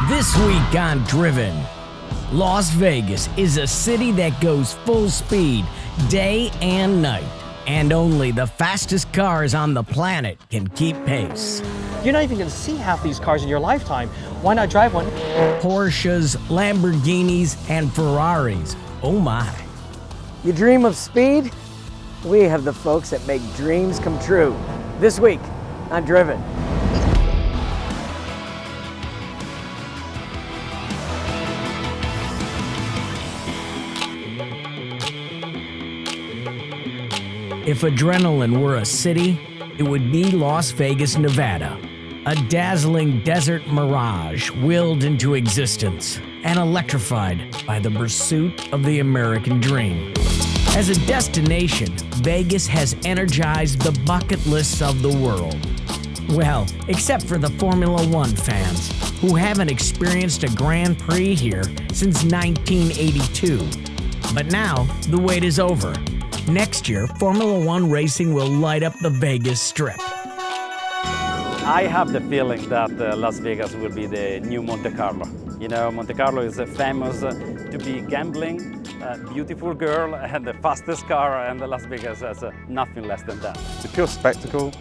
This week on Driven, Las Vegas is a city that goes full speed day and night, and only the fastest cars on the planet can keep pace. You're not even going to see half these cars in your lifetime. Why not drive one? Porsches, Lamborghinis, and Ferraris. Oh my. You dream of speed? We have the folks that make dreams come true. This week on Driven. If adrenaline were a city, it would be Las Vegas, Nevada. A dazzling desert mirage willed into existence and electrified by the pursuit of the American dream. As a destination, Vegas has energized the bucket lists of the world. Well, except for the Formula One fans, who haven't experienced a Grand Prix here since 1982. But now, the wait is over. Next year, Formula One racing will light up the Vegas Strip. I have the feeling that Las Vegas will be the new Monte Carlo. You know, Monte Carlo is famous to be gambling, beautiful girl, and the fastest car, and Las Vegas has nothing less than that. The pure spectacle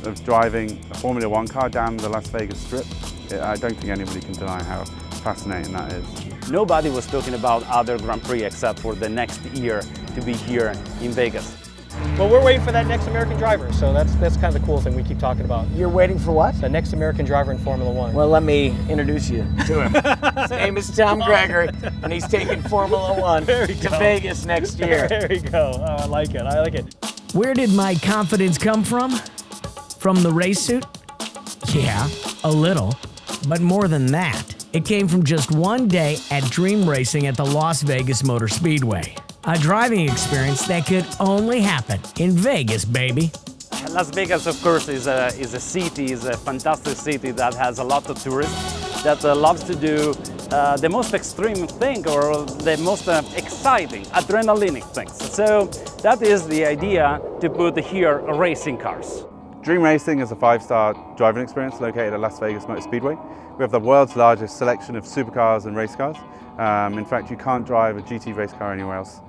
of driving a Formula One car down the Las Vegas Strip, I don't think anybody can deny how fascinating that is. Nobody was talking about other Grand Prix except for the next year to be here in Vegas. Well, we're waiting for that next American driver, so that's kind of the cool thing we keep talking about. You're waiting for what? The next American driver in Formula One. Well, let me introduce you to him. His name is Tom Gregory, and he's taking Formula One to Vegas next year. There we go. Oh, I like it. I like it. Where did my confidence come from? From the race suit? Yeah, a little. But more than that, it came from just one day at dream racing at the Las Vegas Motor Speedway. A driving experience that could only happen in Vegas, baby. Las Vegas, of course, is a city, is a fantastic city that has a lot of tourists that loves to do the most extreme thing or the most exciting, adrenaline things. So that is the idea to put here racing cars. Dream Racing is a 5-star driving experience located at Las Vegas Motor Speedway. We have the world's largest selection of supercars and race cars. In fact, you can't drive a GT race car anywhere else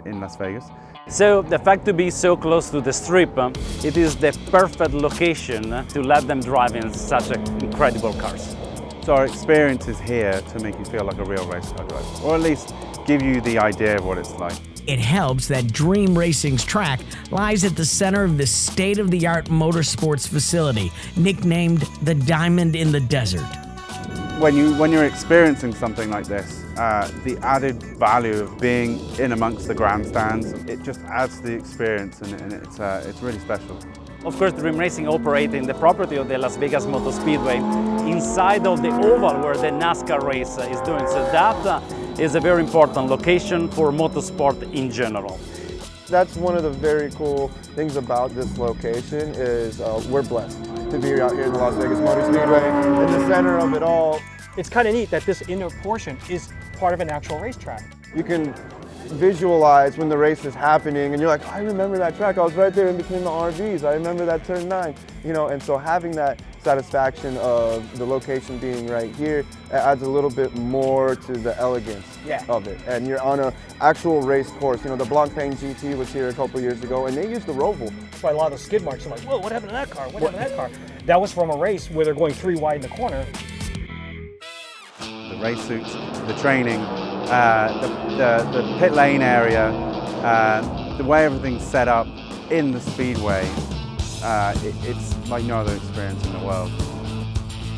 in Las Vegas. So the fact to be so close to the strip, it is the perfect location to let them drive in such incredible cars. So our experience is here to make you feel like a real race car driver, or at least give you the idea of what it's like. It helps that Dream Racing's track lies at the center of this state-of-the-art motorsports facility, nicknamed the Diamond in the Desert. When you're experiencing something like this, the added value of being in amongst the grandstands, it just adds to the experience, and it's really special. Of course, Dream Racing operates in the property of the Las Vegas Motor Speedway, inside of the oval where the NASCAR race is doing. So that is a very important location for motorsport in general. That's one of the very cool things about this location is we're blessed to be out here in the Las Vegas Motor Speedway, in the center of it all. It's kind of neat that this inner portion is part of an actual racetrack. You can visualize when the race is happening and you're like, I remember that track, I was right there in between the RVs, I remember that turn 9, you know, and so having that satisfaction of the location being right here, it adds a little bit more to the elegance of it. And you're on an actual race course. You know, the Blancpain GT was here a couple years ago and they used the Roval. That's why a lot of the skid marks are like, whoa, what happened to that car? What happened to that car? That was from a race where they're going 3 wide in the corner. The race suits, the training, the pit lane area, the way everything's set up in the speedway, it's like no other experience in the world.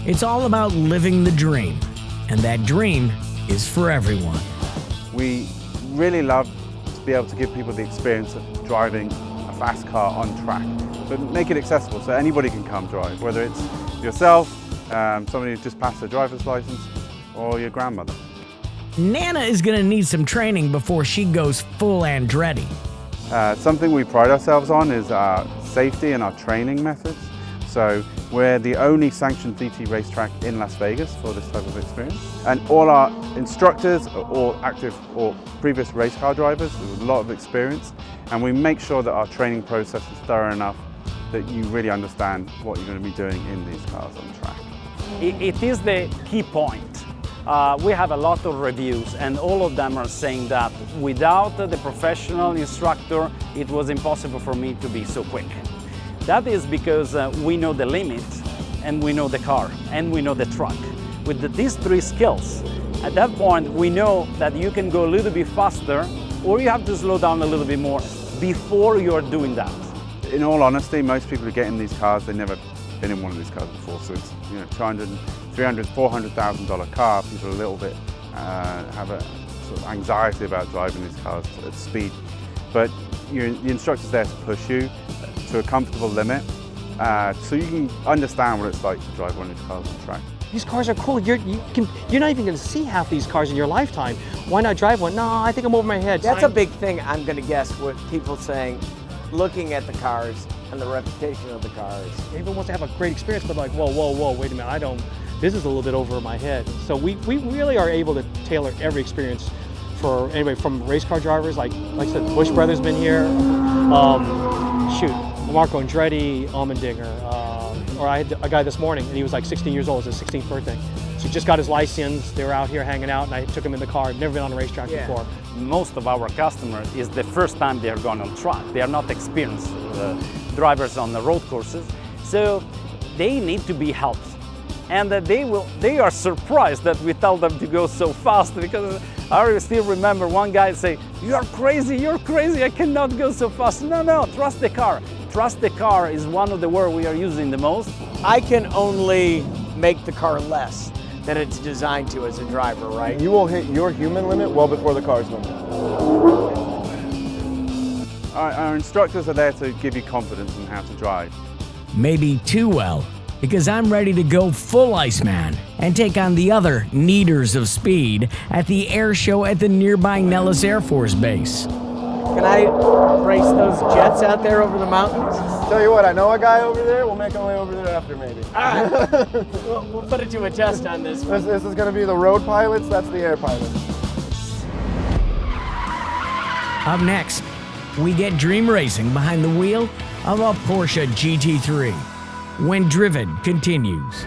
It's all about living the dream, and that dream is for everyone. We really love to be able to give people the experience of driving a fast car on track, but make it accessible so anybody can come drive, whether it's yourself, somebody who's just passed their driver's license, or your grandmother. Nana is gonna need some training before she goes full Andretti. Something we pride ourselves on is our safety and our training methods. So we're the only sanctioned TT racetrack in Las Vegas for this type of experience. And all our instructors are all active or previous race car drivers with a lot of experience. And we make sure that our training process is thorough enough that you really understand what you're going to be doing in these cars on track. It is the key point we have a lot of reviews, and all of them are saying that without the professional instructor, it was impossible for me to be so quick. That is because we know the limit, and we know the car, and we know the truck. With these three skills, at that point, we know that you can go a little bit faster, or you have to slow down a little bit more before you're doing that. In all honesty, most people who get in these cars, they've never been in one of these cars before. So it's, you know, $200,000, $300,000, $400,000 car. People a little bit have a sort of anxiety about driving these cars at speed. But the instructor's there to push you to a comfortable limit, so you can understand what it's like to drive one of these cars on track. These cars are cool. You're not even going to see half these cars in your lifetime. Why not drive one? No, I think I'm over my head. That's a big thing, I'm going to guess, with people saying, looking at the cars and the reputation of the cars. Everyone wants to have a great experience, but like, whoa, wait a minute, this is a little bit over my head. So we really are able to tailor every experience for anybody, from race car drivers, like I said, Bush Brothers been here, Marco Andretti, Allmendinger, or I had a guy this morning, and he was like 16 years old, it was his 16th birthday. So he just got his license, they were out here hanging out, and I took him in the car, never been on a racetrack before. Most of our customers is the first time they are going on track. They are not experienced drivers on the road courses, so they need to be helped. And they are surprised that we tell them to go so fast, because I still remember one guy say, you're crazy, I cannot go so fast. No, trust the car. Trust the car is one of the words we are using the most. I can only make the car less than it's designed to as a driver, right? You will hit your human limit well before the car's limit. Our instructors are there to give you confidence in how to drive. Maybe too well, because I'm ready to go full Iceman and take on the other neaters of speed at the air show at the nearby Nellis Air Force Base. Can I race those jets out there over the mountains? Tell you what, I know a guy over there. We'll make our way over there after, maybe. All right. We'll put it to a test on this one. This is going to be the road pilots. That's the air pilots. Up next, we get dream racing behind the wheel of a Porsche GT3 when Driven continues.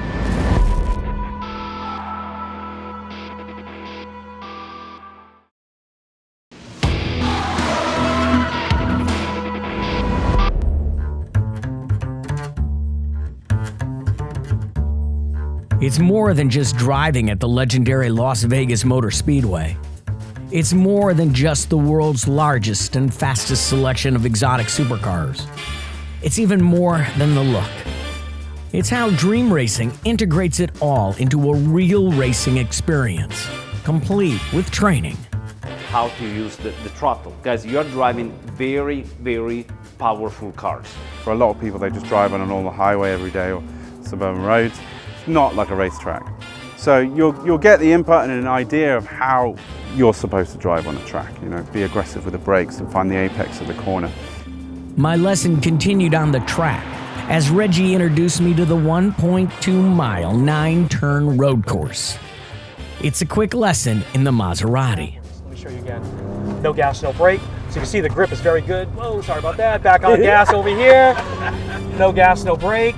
It's more than just driving at the legendary Las Vegas Motor Speedway. It's more than just the world's largest and fastest selection of exotic supercars. It's even more than the look. It's how dream racing integrates it all into a real racing experience, complete with training. How to use the throttle. Guys, you're driving very, very powerful cars. For a lot of people, they just drive on a normal highway every day or suburban roads. It's not like a racetrack. So you'll get the input and an idea of how you're supposed to drive on a track. You know, be aggressive with the brakes and find the apex of the corner. My lesson continued on the track as Reggie introduced me to the 1.2-mile, 9-turn road course. It's a quick lesson in the Maserati. Let me show you again. No gas, no brake. So you can see the grip is very good. Whoa, sorry about that. Back on gas over here. No gas, no brake.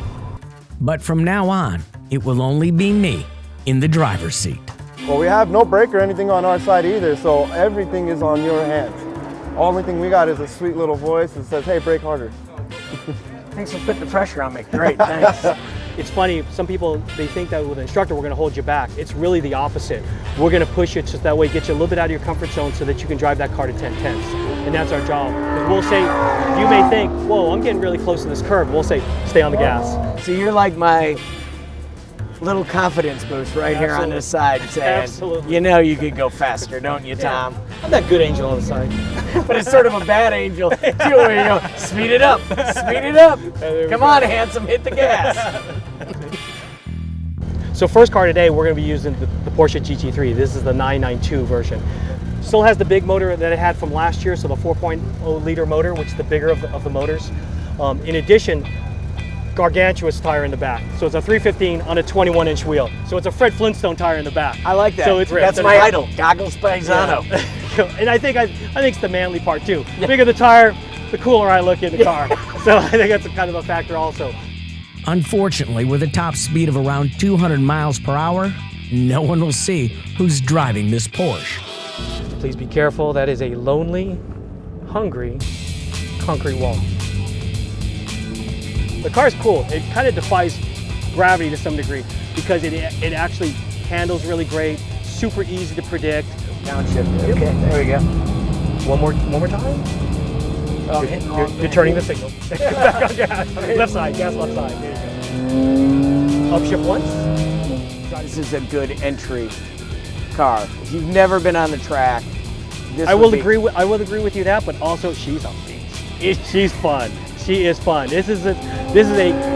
But from now on, it will only be me in the driver's seat. Well, we have no brake or anything on our side either, so everything is on your hands. Only thing we got is a sweet little voice that says, hey, brake harder. Thanks for putting the pressure on me. Great, thanks. It's funny, some people, they think that with an instructor, we're gonna hold you back. It's really the opposite. We're gonna push you so that way, get you a little bit out of your comfort zone so that you can drive that car to 10/10. And that's our job. Because we'll say, you may think, whoa, I'm getting really close to this curve. We'll say, stay on the gas. So you're like my little confidence boost right here on this side saying, Absolutely. you know you could go faster, don't you, Tom? I'm that good angel on the side. But it's sort of a bad angel, too, where you go, speed it up, speed it up. Come on, handsome, hit the gas. So first car today, we're gonna be using the Porsche GT3. This is the 992 version. Still has the big motor that it had from last year, so the 4.0 liter motor, which is the bigger of the motors. In addition, gargantuous tire in the back. So it's a 315 on a 21-inch wheel. So it's a Fred Flintstone tire in the back. I like that. So it's That's my idol, Goggles Paisano. Yeah. And I think it's the manly part too. The bigger the tire, the cooler I look in the car. So I think that's a kind of a factor also. Unfortunately, with a top speed of around 200 miles per hour, no one will see who's driving this Porsche. Please be careful. That is a lonely, hungry concrete wall. The car is cool. It kind of defies gravity to some degree because it actually handles really great, super easy to predict. Downshift. Okay, there we go. One more time. You're turning the signal. Back on gas. Left side, gas left side. There you go. Upshift once. This is a good entry car. If you've never been on the track, I will agree with you that, but also she's a beast. She's fun. She is fun. This is a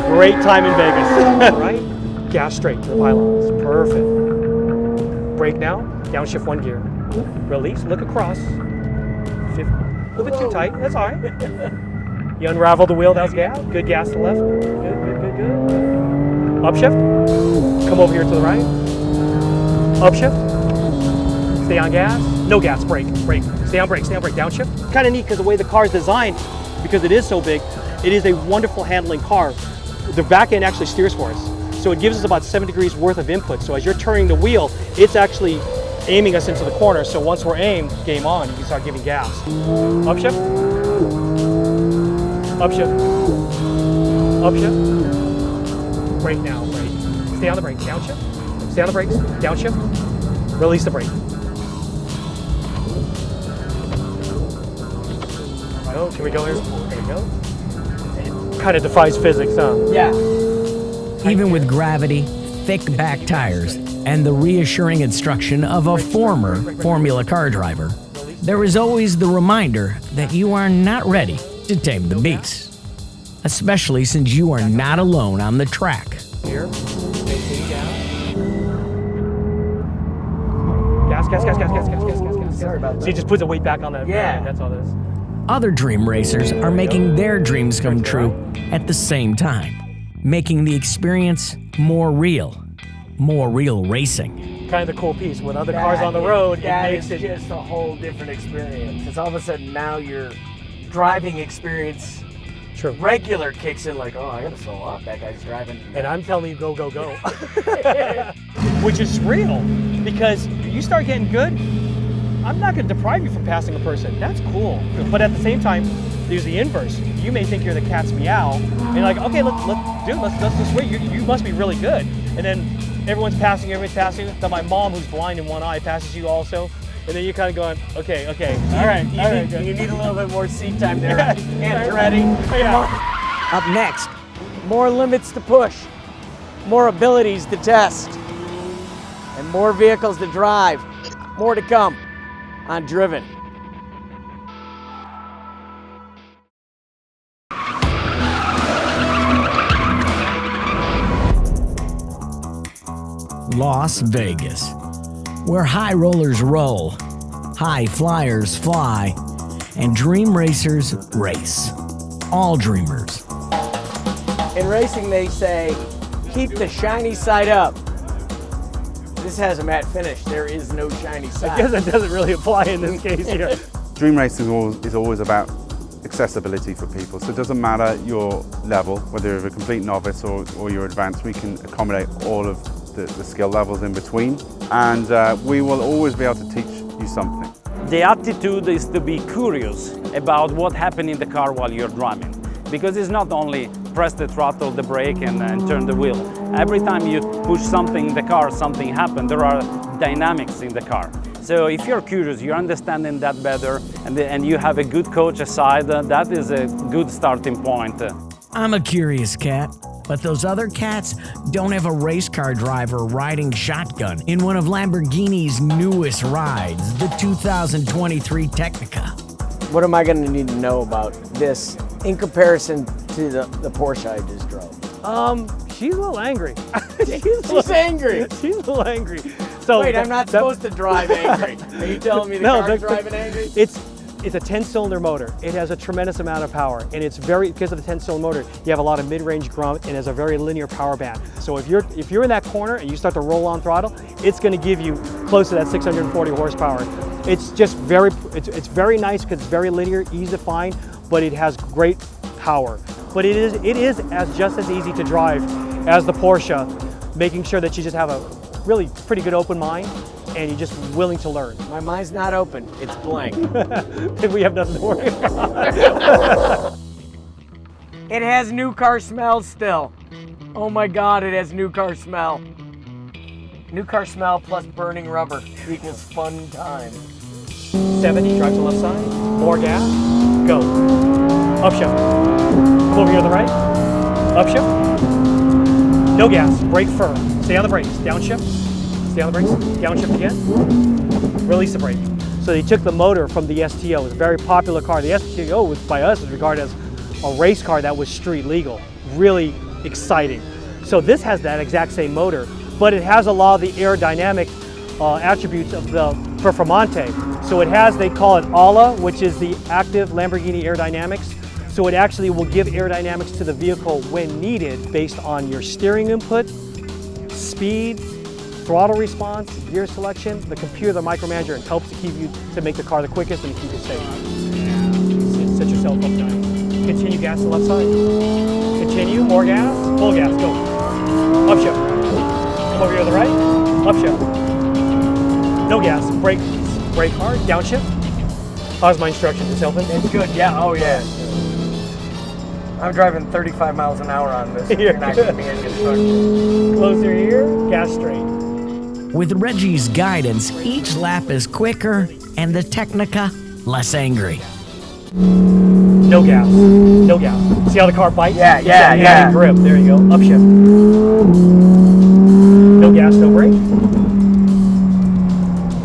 great time in Vegas. Right? Gas straight to the pylons. Perfect. Brake now. Downshift 1 gear. Release. Look across. A little bit too tight. That's all right. You unravel the wheel. That was gas. Good gas to the left. Good. Upshift. Come over here to the right. Upshift. Stay on gas. No gas. Brake. Stay on brake. Downshift. Kind of neat because the way the car is designed, because it is so big, it is a wonderful handling car. The back end actually steers for us. So it gives us about 7 degrees worth of input. So as you're turning the wheel, it's actually aiming us into the corner. So once we're aimed, game on, you can start giving gas. Upshift. Brake now, brake. Stay on the brake, downshift. Stay on the brakes, downshift. Release the brake. Oh, can we go here? There we go. It kind of defies physics, huh? Yeah. Even with gravity, thick back tires, and the reassuring instruction of a former Formula car driver, there is always the reminder that you are not ready to tame the beast. Especially since you are not alone on the track. Here, maintain gas. Gas. Sorry about that. So he just puts the weight back on the Yeah. That's all it is. Other dream racers are making their dreams come true at the same time, making the experience more real racing. Kind of the cool piece. When other cars on the road, it makes it just a whole different experience. Because all of a sudden now your driving experience true. regular kicks in like, oh, I gotta slow up. That guy's driving. And I'm telling you, go. Which is real, because you start getting good, I'm not going to deprive you from passing a person. That's cool. But at the same time, there's the inverse. You may think you're the cat's meow, and you're like, okay, let's just wait. You must be really good. And then everyone's passing. Then my mom, who's blind in one eye, passes you also. And then you're kind of going, okay, all right. You need a little bit more seat time there. Hands ready. Yeah. Up next, more limits to push, more abilities to test, and more vehicles to drive. More to come on Driven. Las Vegas, where high rollers roll, high flyers fly, and dream racers race. All dreamers. In racing, they say, keep the shiny side up. This has a matte finish. There is no shiny side. I guess that doesn't really apply in this case here. Dream racing is always about accessibility for people. So it doesn't matter your level, whether you're a complete novice or you're advanced, we can accommodate all of the skill levels in between. And we will always be able to teach you something. The attitude is to be curious about what happened in the car while you're driving. Because it's not only press the throttle, the brake, and turn the wheel. Every time you push something in the car, something happens. There are dynamics in the car. So if you're curious, you're understanding that better, and you have a good coach aside, that is a good starting point. I'm a curious cat, but those other cats don't have a race car driver riding shotgun in one of Lamborghini's newest rides, the 2023 Tecnica. What am I going to need to know about this in comparison to the Porsche I just drove? She's a little angry. She's angry. She's a little angry. So wait, I'm not supposed to drive angry. Are you telling me the car's driving angry? It's a 10-cylinder motor. It has a tremendous amount of power, and it's because of the 10-cylinder motor, you have a lot of mid-range grunt and has a very linear power band. So if you're in that corner and you start to roll on throttle, it's going to give you close to that 640 horsepower. It's just it's very nice because it's very linear, easy to find, but it has great power. But it is just as easy to drive as the Porsche, making sure that you just have a really pretty good open mind, and you're just willing to learn. My mind's not open, it's blank. Then we have nothing to worry about. It has new car smell still. Oh my God, it has new car smell. New car smell plus burning rubber equals fun time. 70, drive to the left side, more gas, go. Upshift. Come over here to the right, upshift. No gas, brake firm. Stay on the brakes, downshift. Stay on the brakes, downshift again. Release the brake. So they took the motor from the STO. It was a very popular car. The STO was, by us, was regarded as a race car that was street legal. Really exciting. So this has that exact same motor, but it has a lot of the aerodynamic attributes of the Performante. So it has, they call it ALA, which is the active Lamborghini aerodynamics. So it actually will give aerodynamics to the vehicle when needed based on your steering input, speed, throttle response, gear selection. The computer, the micromanager, it helps to keep you, to make the car the quickest and keep it safe. Set yourself up nice. Continue gas to the left side. Continue, more gas, full gas, go. Upshift. Come over here to the right, upshift. No gas, brake hard, downshift. How's my instruction, Ms. Elvin? It's good, yeah, oh yeah. I'm driving 35 miles an hour on this. You're not giving me any instruction. Close your ear, gas straight. With Reggie's guidance, each lap is quicker and the Tecnica less angry. No gas, no gas. See how the car bites? Yeah. Grip, there you go, upshift. No gas, no brake.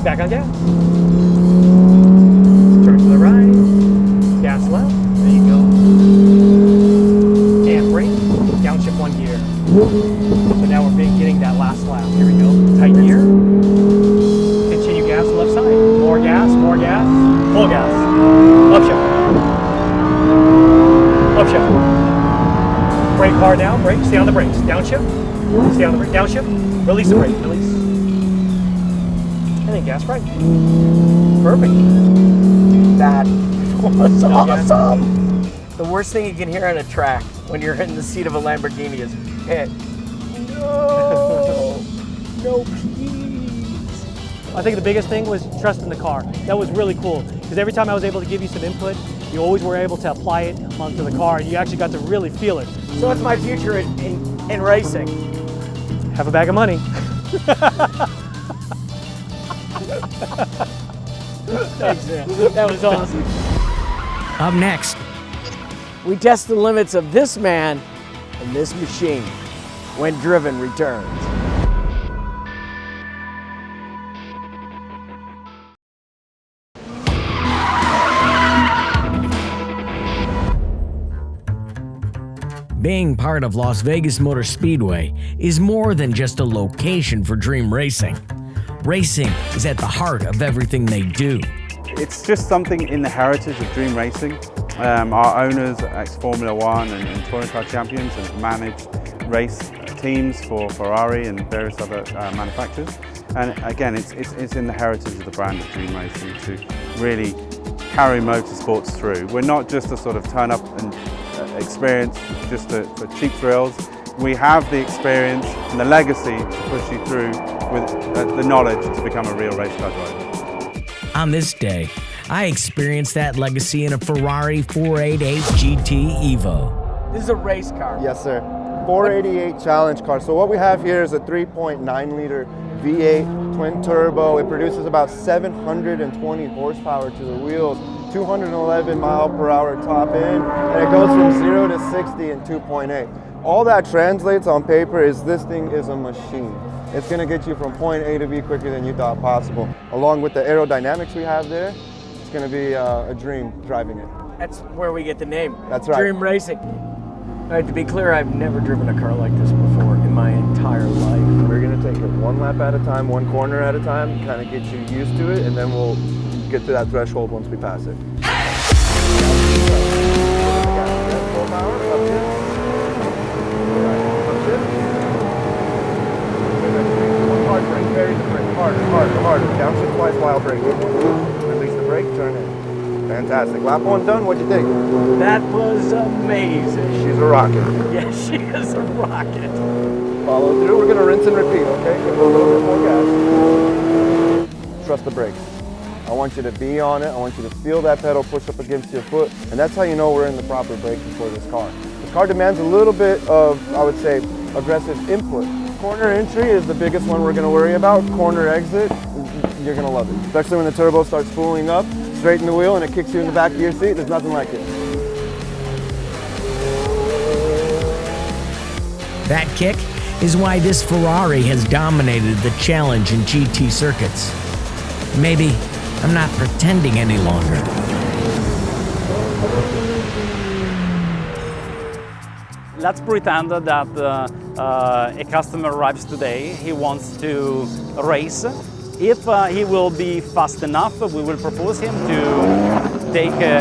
Back on gas. Turn to the right, gas left, there you go. And brake, downshift one gear. So now we're getting that last lap. Here we go, tight gear. Continue gas left side. More gas, full gas. Upshift. Upshift. Brake hard down, brake, stay on the brakes. Downshift, stay on the brake, downshift, release the brake, release. And then gas right. Perfect. That was awesome. The worst thing you can hear on a track when you're in the seat of a Lamborghini is hit. No, please. I think the biggest thing was trusting the car. That was really cool because every time I was able to give you some input, you always were able to apply it onto the car and you actually got to really feel it. So what's my future in racing? Have a bag of money. Thanks, man. That was awesome. Up next, We test the limits of this man and this machine when Driven returns. being part of Las Vegas Motor Speedway is more than just a location for dream racing. Racing is at the heart of everything they do. It's just something in the heritage of dream racing. Our owners, ex-Formula One and touring car champions, have managed race teams for Ferrari and various other manufacturers. And again, it's in the heritage of the brand of dream racing to really carry motorsports through. We're not just a sort of turn up and experience just for cheap thrills. We have the experience and the legacy to push you through with the knowledge to become a real race car driver. On this day, I experienced that legacy in a Ferrari 488 GT Evo. This is a race car. Yes, sir. 488 challenge car. So what we have here is a 3.9 liter V8 twin turbo. It produces about 720 horsepower to the wheels, 211 mile per hour top end, and it goes from 0 to 60 in 2.8. All that translates on paper is this thing is a machine. It's going to get you from point A to B quicker than you thought possible. Along with the aerodynamics we have there, it's going to be a dream driving it. That's where we get the name. That's right. Dream Racing. All right, to be clear, I've never driven a car like this before in my entire life. We're going to take it one lap at a time, one corner at a time, kind of get you used to it, and then we'll get to that threshold once we pass it. Full power, upshift. Hard brake, very brake, harder. Downshift twice while braking. Release the brake, turn in. Fantastic. Lap one done, what'd you think? That was amazing. She's a rocket. Yeah, she is a rocket. Follow through. We're gonna rinse and repeat, okay? Give it a little bit more gas. Trust the brakes. I want you to be on it. I want you to feel that pedal push up against your foot. And that's how you know we're in the proper braking for this car. The car demands a little bit of, I would say, aggressive input. Corner entry is the biggest one we're gonna worry about. Corner exit, you're gonna love it. Especially when the turbo starts spooling up, straighten the wheel and it kicks you in the back of your seat. There's nothing like it. That kick is why this Ferrari has dominated the challenge in GT circuits. Maybe I'm not pretending any longer. Let's pretend that a customer arrives today, he wants to race. If he will be fast enough, we will propose him to take a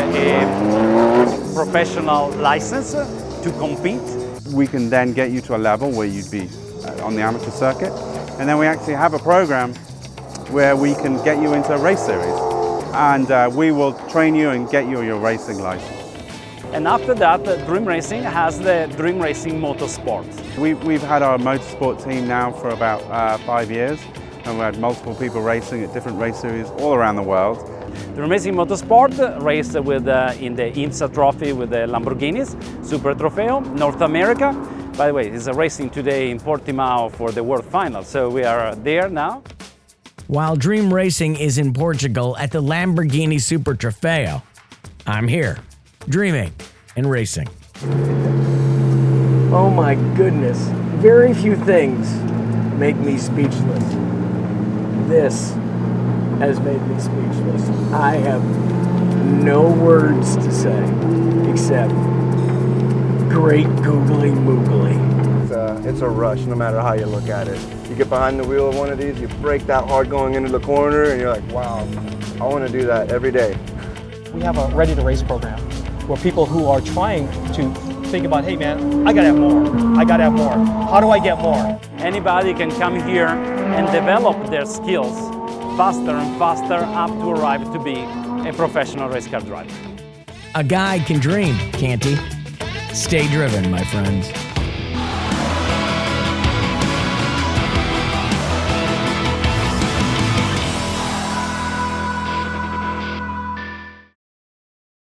professional license to compete. We can then get you to a level where you'd be on the amateur circuit. And then we actually have a program where we can get you into a race series. And we will train you and get you your racing license. And after that, Dream Racing has the Dream Racing Motorsport. We've had our motorsport team now for about 5 years, and we had multiple people racing at different race series all around the world. Dream Racing Motorsport raced with, in the IMSA trophy with the Lamborghinis, Super Trofeo, North America. By the way, he's racing today in Portimao for the World Final, so we are there now. While Dream Racing is in Portugal at the Lamborghini Super Trofeo, I'm here, dreaming and racing. Oh my goodness. Very few things make me speechless. This has made me speechless. I have no words to say except great googly moogly. It's a rush no matter how you look at it. You get behind the wheel of one of these, you brake that hard going into the corner, and you're like, wow, I want to do that every day. We have a Ready to Race program where people who are trying to think about, hey man, I gotta have more, I gotta have more. How do I get more? Anybody can come here and develop their skills faster and faster up to arrive to be a professional race car driver. A guy can dream, can't he? Stay driven, my friends.